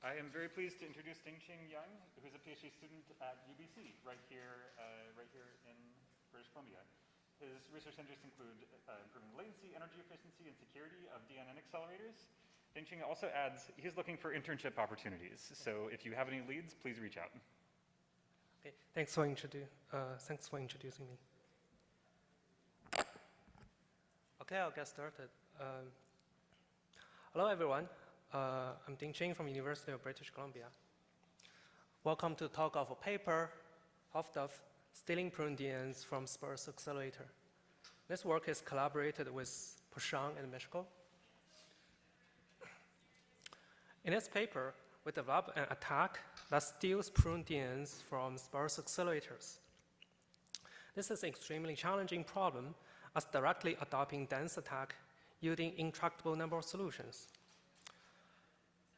I am very pleased to introduce Dingqing, who's a PhD student at UBC, right here in British Columbia. His research interests include improving latency, energy efficiency, and security of DNN accelerators. Dingqing also adds, he's looking for internship opportunities. So if you have any leads, please reach out. Okay, thanks for introducing me. Okay, I'll get started. Hello, everyone. I'm Dingqing from University of British Columbia. Welcome to the talk of a paper, HuffDuff, Stealing Pruned DNNs from Sparse Accelerator. This work is collaborated with Prashant and Mieszko. In this paper, we developed an attack that steals pruned DNNs from sparse accelerators. This is an extremely challenging problem as directly adopting dense attack yielding intractable number of solutions.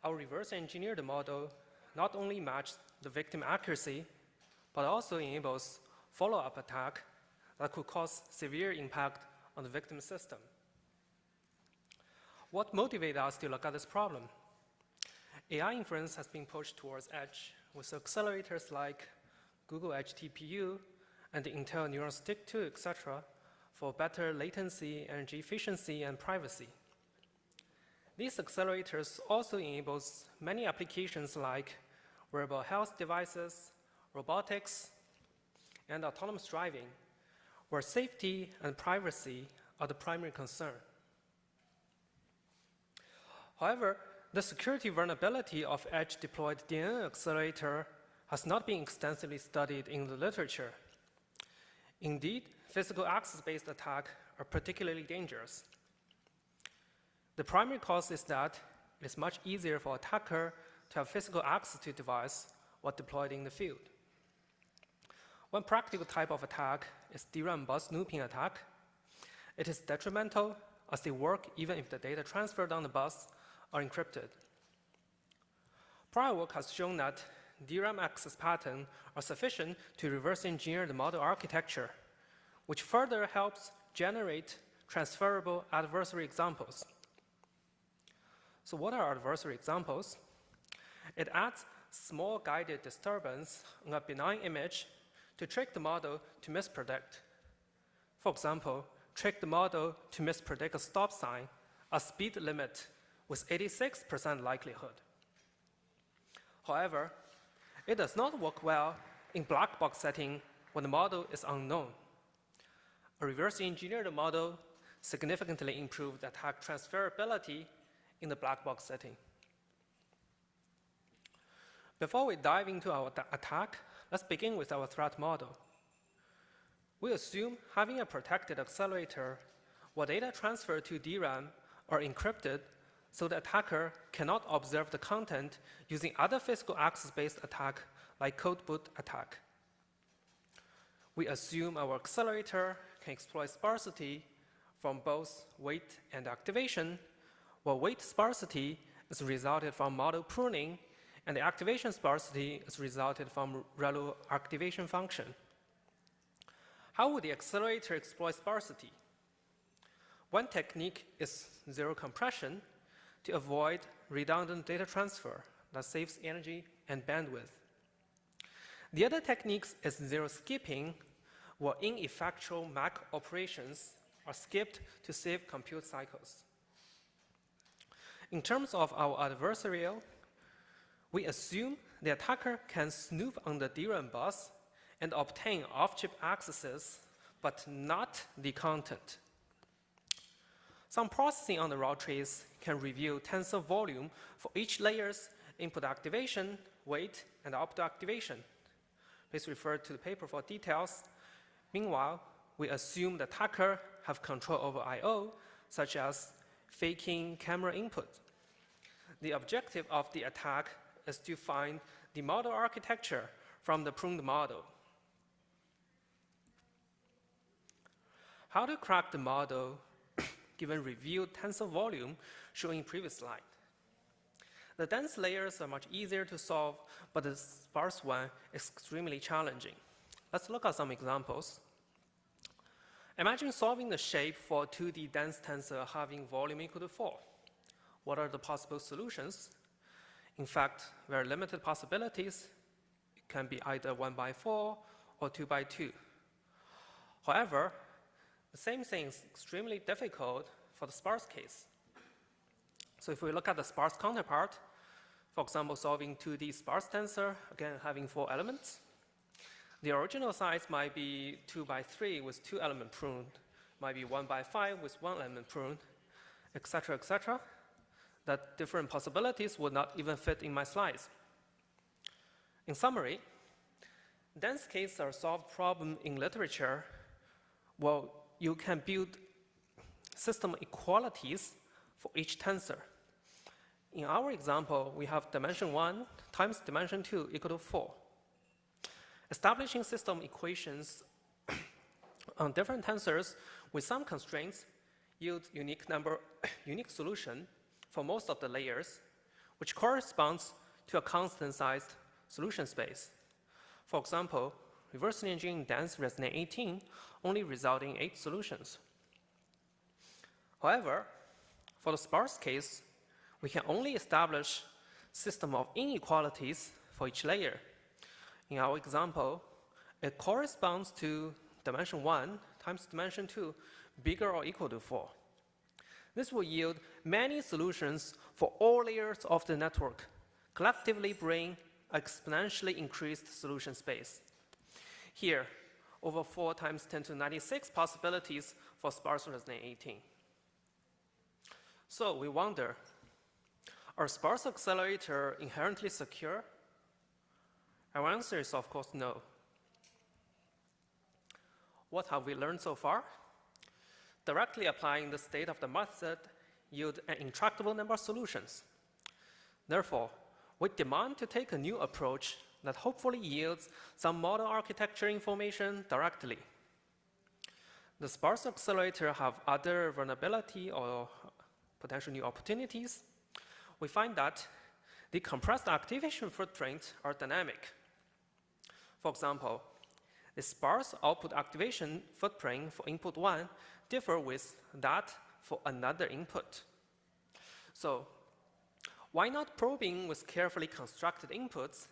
Our reverse engineered model not only matches the victim accuracy, but also enables follow-up attack that could cause severe impact on the victim system. What motivated us to look at this problem? AI inference has been pushed towards edge with accelerators like Google Edge TPU and the Intel Neural Stick 2, etc., for better latency, energy efficiency, and privacy. These accelerators also enable many applications like wearable health devices, robotics, and autonomous driving, where safety and privacy are the primary concern. However, the security vulnerability of edge-deployed DNN accelerator has not been extensively studied in the literature. Indeed, physical access-based attacks are particularly dangerous. The primary cause is that it is much easier for attacker to have physical access to device while deployed in the field. One practical type of attack is DRAM bus snooping attack. It is detrimental as they work even if the data transferred on the bus are encrypted. Prior work has shown that DRAM access patterns are sufficient to reverse engineer the model architecture, which further helps generate transferable adversary examples. So what are adversary examples? It adds small guided disturbance on a benign image to trick the model to mispredict. For example, trick the model to mispredict a stop sign, a speed limit with 86% likelihood. However, it does not work well in black box setting when the model is unknown. A reverse engineered model significantly improved attack transferability in the black box setting. Before we dive into our attack, let's begin with our threat model. We assume having a protected accelerator where data transferred to DRAM are encrypted so the attacker cannot observe the content using other physical access-based attack like code boot attack. We assume our accelerator can exploit sparsity from both weight and activation, while weight sparsity is resulted from model pruning, and the activation sparsity is resulted from ReLU activation function. How would the accelerator exploit sparsity? One technique is zero compression to avoid redundant data transfer that saves energy and bandwidth. The other technique is zero skipping, where ineffectual MAC operations are skipped to save compute cycles. In terms of our adversarial, we assume the attacker can snoop on the DRAM bus and obtain off-chip accesses, but not the content. Some processing on the raw trace can reveal tensor volume for each layer's input activation, weight, and output activation. Please refer to the paper for details. Meanwhile, we assume the attacker have control over I/O, such as faking camera input. The objective of the attack is to find the model architecture from the pruned model. How to crack the model given revealed tensor volume shown in previous slide. The dense layers are much easier to solve, but the sparse one is extremely challenging. Let's look at some examples. Imagine solving the shape for a 2D dense tensor having volume equal to 4. What are the possible solutions? In fact, very limited possibilities. It can be either 1 by 4 or 2 by 2. However, the same thing is extremely difficult for the sparse case. So if we look at the sparse counterpart, for example, solving 2D sparse tensor, again having 4 elements, the original size might be 2 by 3 with 2 element pruned, might be 1 by 5 with 1 element pruned, etc., that different possibilities would not even fit in my slides. In summary, dense cases are solved problem in literature. Well, you can build system equalities for each tensor. In our example, we have dimension 1 times dimension 2 equal to 4. Establishing system equations on different tensors with some constraints yield unique solution for most of the layers, which corresponds to a constant-sized solution space. For example, reverse engineering dense resonate 18 only result in 8 solutions. However, for the sparse case, we can only establish system of inequalities for each layer. In our example, it corresponds to dimension 1 times dimension 2 bigger or equal to 4. This will yield many solutions for all layers of the network, collectively bring exponentially increased solution space. Here, over 4 times 10 to the 96 possibilities for sparse resonate 18. So we wonder, are sparse accelerators inherently secure? Our answer is, of course, no. What have we learned so far? Directly applying the state of the method yield an intractable number of solutions. Therefore, we demand to take a new approach that hopefully yields some model architecture information directly. The sparse accelerator have other vulnerability or potential new opportunities. We find that the compressed activation footprints are dynamic. For example, the sparse output activation footprint for input 1 differ with that for another input. So why not probing with carefully constructed inputs,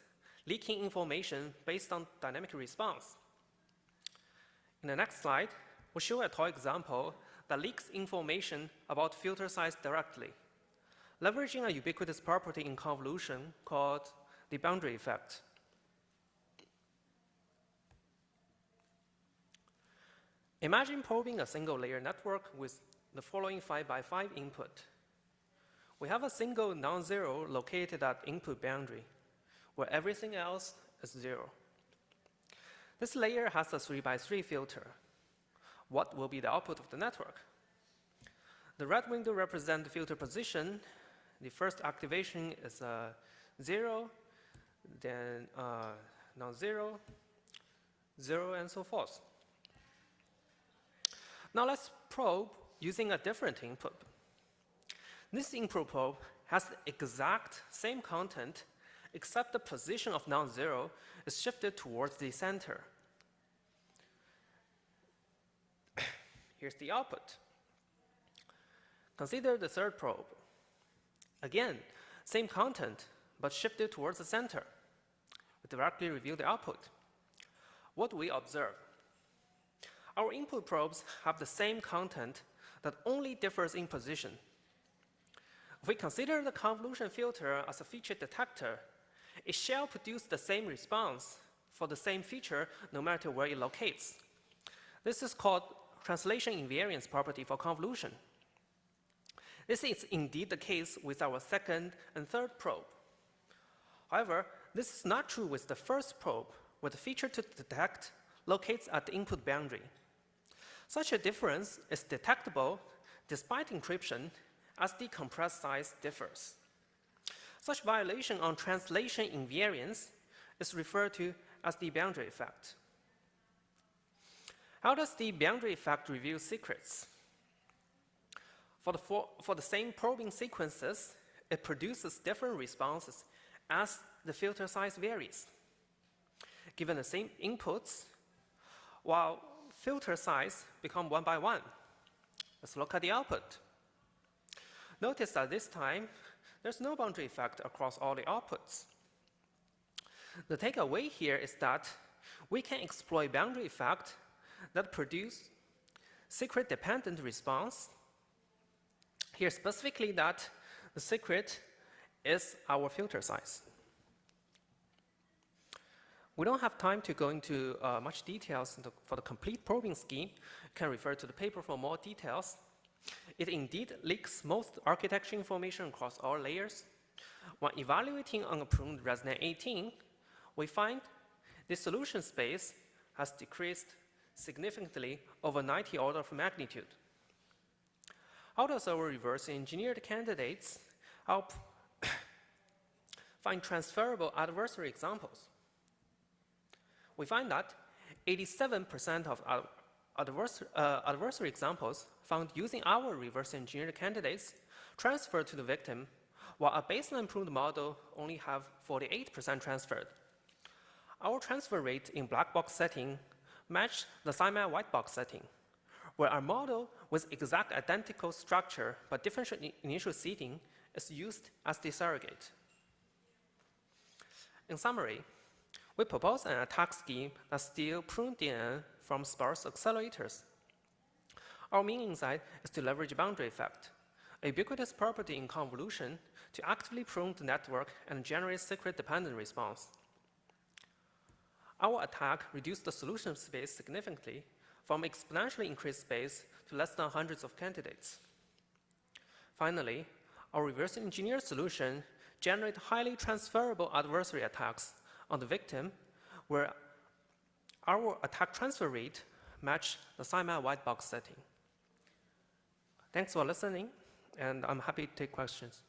leaking information based on dynamic response? In the next slide, we'll show a toy example that leaks information about filter size directly, leveraging a ubiquitous property in convolution called the boundary effect. Imagine probing a single layer network with the following 5 by 5 input. We have a single non-zero located at input boundary, where everything else is 0. This layer has a 3 by 3 filter. What will be the output of the network? The red window represents the filter position. The first activation is 0, then non-zero, 0, and so forth. Now let's probe using a different input. This input probe has the exact same content, except the position of non-zero is shifted towards the center. Here's the output. Consider the third probe. Again, same content, but shifted towards the center. We directly review the output. What do we observe? Our input probes have the same content that only differs in position. If we consider the convolution filter as a feature detector, it shall produce the same response for the same feature no matter where it locates. This is called translation invariance property for convolution. This is indeed the case with our second and third probe. However, this is not true with the first probe, where the feature to detect locates at the input boundary. Such a difference is detectable despite encryption, as the compressed size differs. Such violation on translation invariance is referred to as the boundary effect. How does the boundary effect reveal secrets? For the same probing sequences, it produces different responses as the filter size varies. Given the same inputs, while filter size become 1 by 1. Let's look at the output. Notice that this time, there's no boundary effect across all the outputs. The takeaway here is that we can exploit boundary effect that produce secret-dependent response. Here specifically that the secret is our filter size. We don't have time to go into much details for the complete probing scheme. You can refer to the paper for more details. It indeed leaks most architecture information across all layers. When evaluating on a pruned resonant 18, we find the solution space has decreased significantly over 90 order of magnitude. How does our reverse engineered candidates help find transferable adversary examples? We find that 87% of adversary examples found using our reverse engineered candidates transfer to the victim, while a baseline pruned model only have 48% transferred. Our transfer rate in black box setting matched the SciMat white box setting, where our model with exact identical structure but differential initial seeding is used as the surrogate. In summary, we propose an attack scheme that steals pruned DNN from sparse accelerators. Our main insight is to leverage boundary effect, a ubiquitous property in convolution, to actively prune the network and generate secret-dependent response. Our attack reduced the solution space significantly from exponentially increased space to less than hundreds of candidates. Finally, our reverse engineered solution generates highly transferable adversary attacks on the victim, where our attack transfer rate matches the SciMat white box setting. Thanks for listening, and I'm happy to take questions.